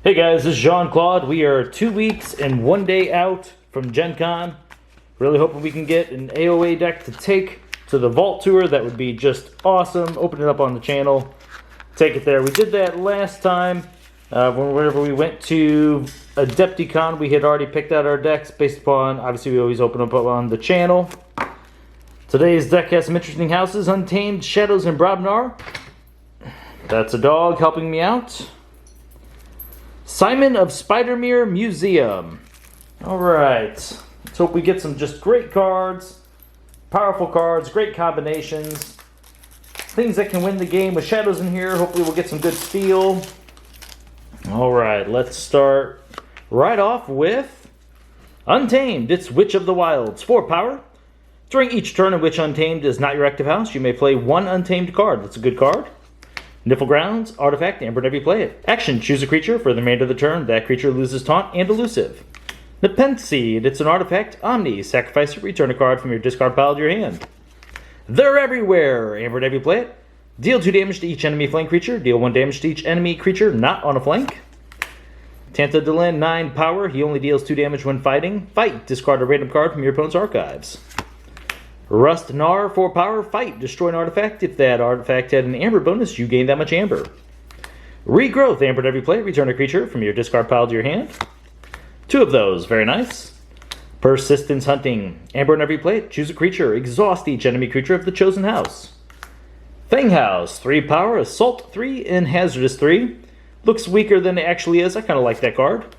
Hey guys, this is Jean-Claude. We are 2 weeks and 1 day out from Gen Con. Really hoping we can get an AoA deck to take to the Vault Tour. That would be just awesome. Open it up on the channel. Take it there. We did that last time. Whenever we went to Adepticon, we had already picked out our decks based upon, obviously we always open up on the channel. Today's deck has some interesting houses. Untamed, Shadows, and Brobnar. That's a dog helping me out. Simon of Spidermere Museum. Alright. Let's hope we get some just great cards. Powerful cards, great combinations. Things that can win the game with shadows in here. Hopefully we'll get some good steel. Alright, let's start right off with Untamed. It's Witch of the Wilds. 4 power. During each turn in which Untamed is not your active house, you may play 1 Untamed card. That's a good card. Niflgrounds, artifact, amber whenever you play it. Action, choose a creature. For the remainder of the turn, that creature loses taunt and elusive. Nepenthe, it's an artifact. Omni, sacrifice it, return a card from your discard pile to your hand. They're everywhere. Amber whenever you play it. Deal 2 damage to each enemy flank creature. Deal 1 damage to each enemy creature not on a flank. Tantadlin, 9 power. He only deals 2 damage when fighting. Fight, discard a random card from your opponent's archives. Brobnar, 4 power. Fight, destroy an artifact. If that artifact had an amber bonus, you gain that much amber. Regrowth, amber whenever you play. Return a creature from your discard pile to your hand. 2 of those, very nice. Persistence hunting, amber whenever you play it. Choose a creature. Exhaust each enemy creature of the chosen house. Fang House, 3 power. Assault 3 and Hazardous 3. Looks weaker than it actually is. I kind of like that card.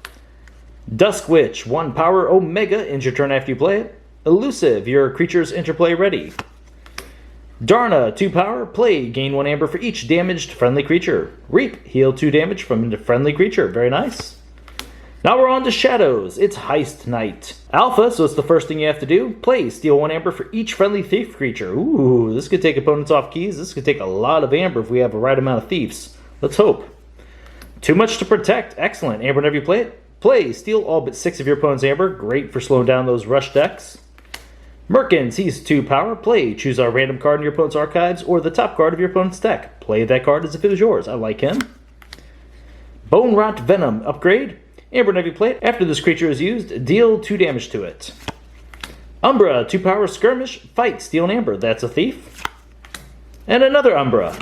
Dusk Witch, 1 power. Omega, ends your turn after you play it. Elusive, your creature's interplay ready. Darna, 2 power. Play, gain 1 amber for each damaged friendly creature. Reap, heal 2 damage from a friendly creature. Very nice. Now we're on to Shadows. It's Heist Night. Alpha, so it's the first thing you have to do. Play, steal 1 amber for each friendly thief creature. Ooh, this could take opponents off keys. This could take a lot of amber if we have the right amount of thieves. Let's hope. Too much to protect. Excellent. Amber whenever you play it. Play, steal all but 6 of your opponent's amber. Great for slowing down those rush decks. Merkins, he's 2 power. Play, choose a random card in your opponent's archives or the top card of your opponent's deck. Play that card as if it was yours. I like him. Bone Rot Venom, upgrade. Amber whenever you play it. After this creature is used, deal 2 damage to it. Umbra, 2 power. Skirmish, fight, steal an amber. That's a thief. And another Umbra.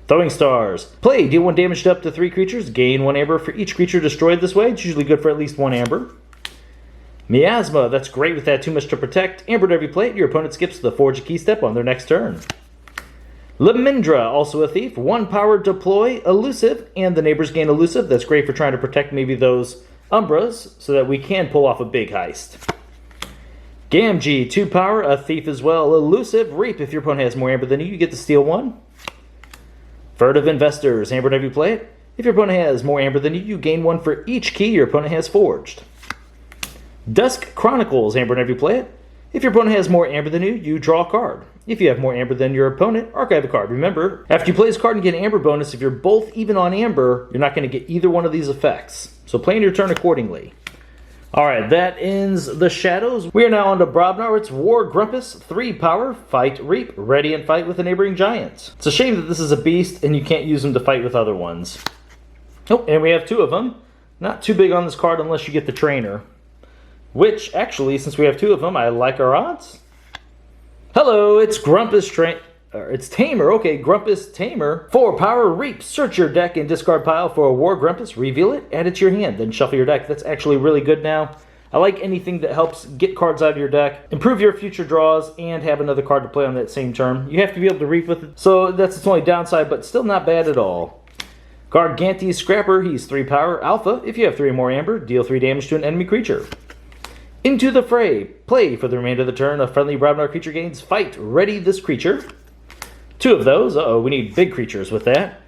Throwing Stars. Play, deal 1 damage to up to 3 creatures. Gain 1 amber for each creature destroyed this way. It's usually good for at least 1 amber. Miasma, that's great with that too much to protect. Amber whenever you play it, your opponent skips the Forge a Key step on their next turn. Lemindra, also a thief. 1 power, deploy, elusive, and the neighbors gain elusive. That's great for trying to protect maybe those Umbras so that we can pull off a big heist. Gamgee, 2 power, a thief as well. Elusive, reap. If your opponent has more amber than you get to steal 1. Furtive Investors, amber whenever you play it. If your opponent has more amber than you gain 1 for each key your opponent has forged. Dusk Chronicles, amber whenever you play it. If your opponent has more amber than you draw a card. If you have more amber than your opponent, archive a card. Remember, after you play this card and get an amber bonus, if you're both even on amber, you're not going to get either one of these effects. So plan your turn accordingly. Alright, that ends the Shadows. We are now on to Brobnar. It's War Grumpus, 3 power, fight, reap, ready and fight with a neighboring giant. It's a shame that this is a beast and you can't use them to fight with other ones. Oh, and we have 2 of them. Not too big on this card unless you get the trainer. Which, actually, since we have 2 of them, I like our odds. Hello, it's it's Tamer. Okay, Grumpus Tamer. 4 power, reap. Search your deck and discard pile for a War Grumpus. Reveal it, add it to your hand, then shuffle your deck. That's actually really good now. I like anything that helps get cards out of your deck, improve your future draws, and have another card to play on that same turn. You have to be able to reap with it, so that's its only downside, but still not bad at all. Gargantes Scrapper, he's 3 power. Alpha, if you have 3 or more amber, deal 3 damage to an enemy creature. Into the Fray. Play, for the remainder of the turn, a friendly Brobnar creature gains fight. Ready this creature. 2 of those. Uh-oh, we need big creatures with that.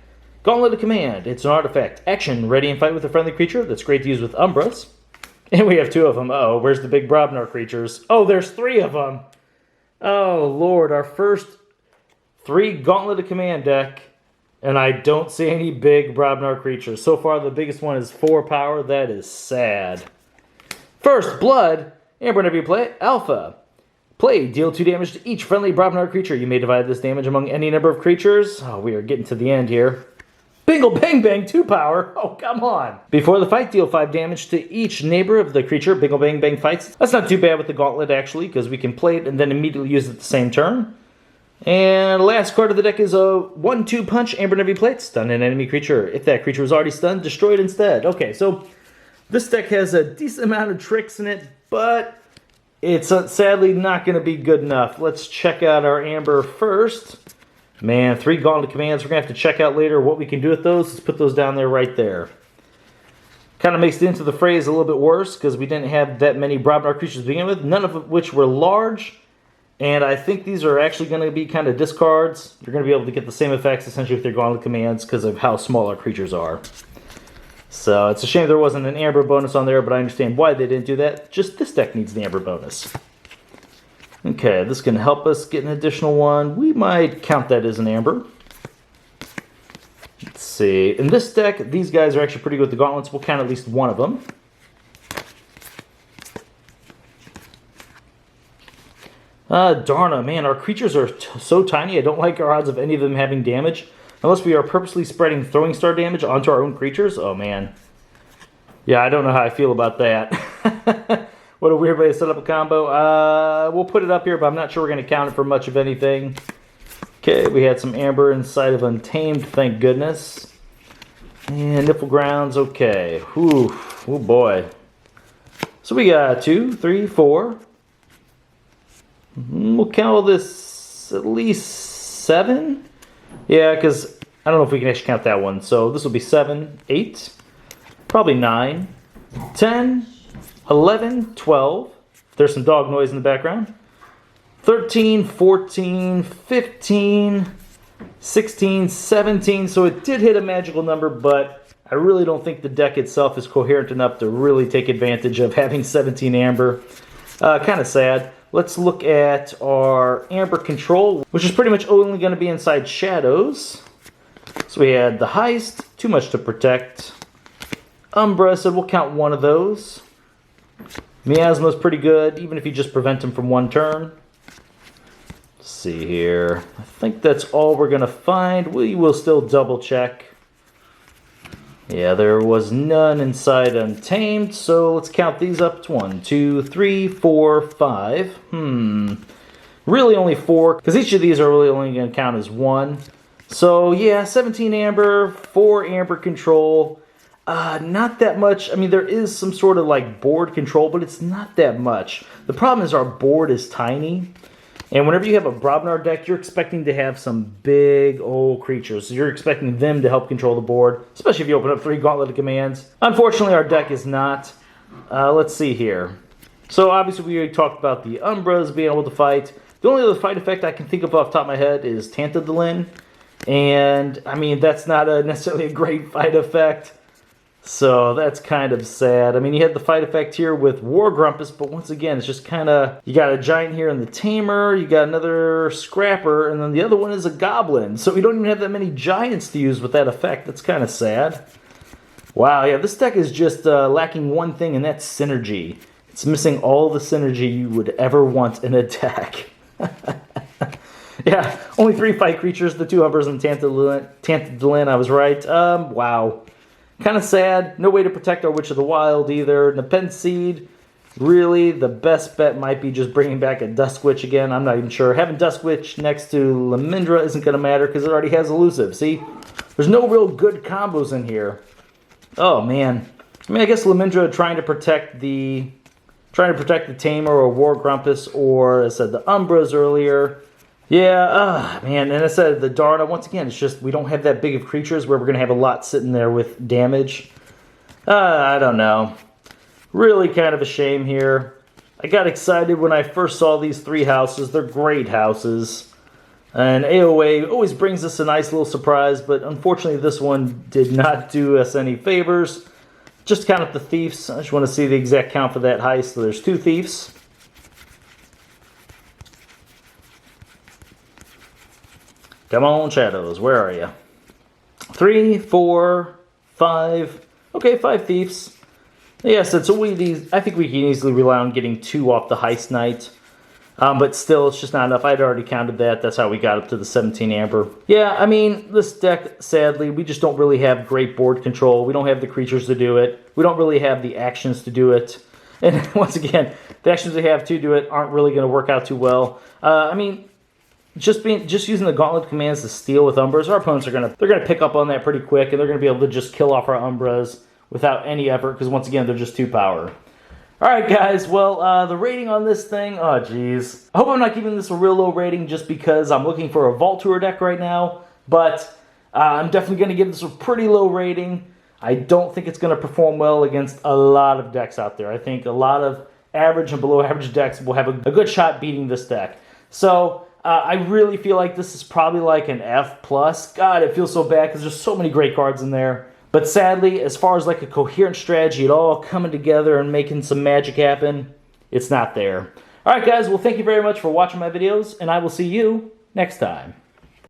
Gauntlet of Command. It's an artifact. Action, ready and fight with a friendly creature. That's great to use with Umbras. And we have 2 of them. Uh-oh, where's the big Brobnar creatures? Oh, there's 3 of them. Oh, Lord, our first 3 Gauntlet of Command deck. And I don't see any big Brobnar creatures. So far, the biggest one is 4 power. That is sad. First Blood, amber whenever you play it. Alpha. Play, deal 2 damage to each friendly Brobnar creature. You may divide this damage among any number of creatures. Oh, we are getting to the end here. Bingo Bang Bang 2 power? Oh, come on. Before the fight, deal 5 damage to each neighbor of the creature. Bingo Bang Bang fights. That's not too bad with the gauntlet, actually, because we can play it and then immediately use it the same turn. And last card of the deck is a 1-2 punch, Amber Navy Plate, stun an enemy creature. If that creature was already stunned, destroy it instead. Okay, so this deck has a decent amount of tricks in it, but it's sadly not going to be good enough. Let's check out our Amber first. Man, 3 gauntlet commands. We're going to have to check out later what we can do with those. Let's put those down there right there. Kind of makes the Into the Phrase a little bit worse because we didn't have that many Brobnar creatures to begin with, none of which were large. And I think these are actually going to be kind of discards. You're going to be able to get the same effects essentially with your gauntlet commands because of how small our creatures are. So it's a shame there wasn't an Amber bonus on there, but I understand why they didn't do that. Just this deck needs the Amber bonus. Okay, this can help us get an additional one. We might count that as an Amber. Let's see. In this deck, these guys are actually pretty good with the gauntlets. We'll count at least one of them. Darna, man, our creatures are so tiny. I don't like our odds of any of them having damage. Unless we are purposely spreading throwing star damage onto our own creatures. Oh, man. Yeah, I don't know how I feel about that. What a weird way to set up a combo. We'll put it up here, but I'm not sure we're going to count it for much of anything. Okay, we had some Amber inside of Untamed, thank goodness. And Nipple Grounds, okay. Whew, oh boy. So we got 2, 3, 4. We'll count this at least 7. Yeah, because I don't know if we can actually count that one. So this will be 7, 8, probably 9, 10, 11, 12. There's some dog noise in the background. 13, 14, 15, 16, 17. So it did hit a magical number, but I really don't think the deck itself is coherent enough to really take advantage of having 17 Amber. Kind of sad. Let's look at our Amber control, which is pretty much only going to be inside shadows. So we had the Heist, Too Much to Protect. Umbra, so we'll count one of those. Miasma's pretty good, even if you just prevent him from one turn. Let's see here. I think that's all we're going to find. We will still double check. Yeah, there was none inside Untamed, so let's count these up. It's 1, 2, 3, 4, 5. Really only 4, because each of these are really only going to count as 1. So yeah, 17 Amber, 4 Amber control. Not that much. I mean, there is some sort of like board control, but it's not that much. The problem is our board is tiny. And whenever you have a Brobnar deck, you're expecting to have some big old creatures. So you're expecting them to help control the board, especially if you open up 3 gauntlet commands. Unfortunately, our deck is not. Let's see here. So obviously we already talked about the Umbras being able to fight. The only other fight effect I can think of off the top of my head is Tantadlin. And I mean, that's not necessarily a great fight effect. So that's kind of sad. I mean, you had the fight effect here with War Grumpus, but once again, it's just kind of, you got a giant here in the Tamer, you got another Scrapper, and then the other one is a Goblin. So we don't even have that many giants to use with that effect. That's kind of sad. Wow, yeah, this deck is just lacking one thing, and that's synergy. It's missing all the synergy you would ever want in a deck. Yeah, only 3 fight creatures, the 2 Umbras and Tantadlin, I was right. Wow. Kind of sad. No way to protect our Witch of the Wild either. Nepenthe Seed, really, the best bet might be just bringing back a Dusk Witch again. I'm not even sure. Having Dusk Witch next to Lemindra isn't going to matter because it already has Elusive. See? There's no real good combos in here. Oh, man. I mean, I guess Lemindra trying to protect the Tamer or War Grumpus or, as I said, the Umbras earlier. Yeah, man, and I said the Darna, once again, it's just we don't have that big of creatures where we're going to have a lot sitting there with damage. I don't know. Really kind of a shame here. I got excited when I first saw these 3 houses. They're great houses. And AoA always brings us a nice little surprise, but unfortunately this one did not do us any favors. Just count up the thieves. I just want to see the exact count for that heist. So there's 2 thieves. Come on, Shadows, where are you? 3, 4, 5. Okay, 5 thieves. Yes, I think we can easily rely on getting 2 off the Heist Knight. But still, it's just not enough. I'd already counted that. That's how we got up to the 17 amber. Yeah, I mean, this deck, sadly, we just don't really have great board control. We don't have the creatures to do it. We don't really have the actions to do it. And once again, the actions we have to do it aren't really going to work out too well. I mean, just using the gauntlet commands to steal with Umbras, our opponents are gonna pick up on that pretty quick, and they're gonna be able to just kill off our Umbras without any effort, because once again, they're just 2 power. Alright guys, well, the rating on this thing, oh geez. I hope I'm not giving this a real low rating just because I'm looking for a Vault Tour deck right now, but I'm definitely going to give this a pretty low rating. I don't think it's going to perform well against a lot of decks out there. I think a lot of average and below average decks will have a good shot beating this deck. So, I really feel like this is probably like an F+. God, it feels so bad because there's so many great cards in there. But sadly, as far as like a coherent strategy, it all coming together and making some magic happen, it's not there. Alright guys, well thank you very much for watching my videos, and I will see you next time.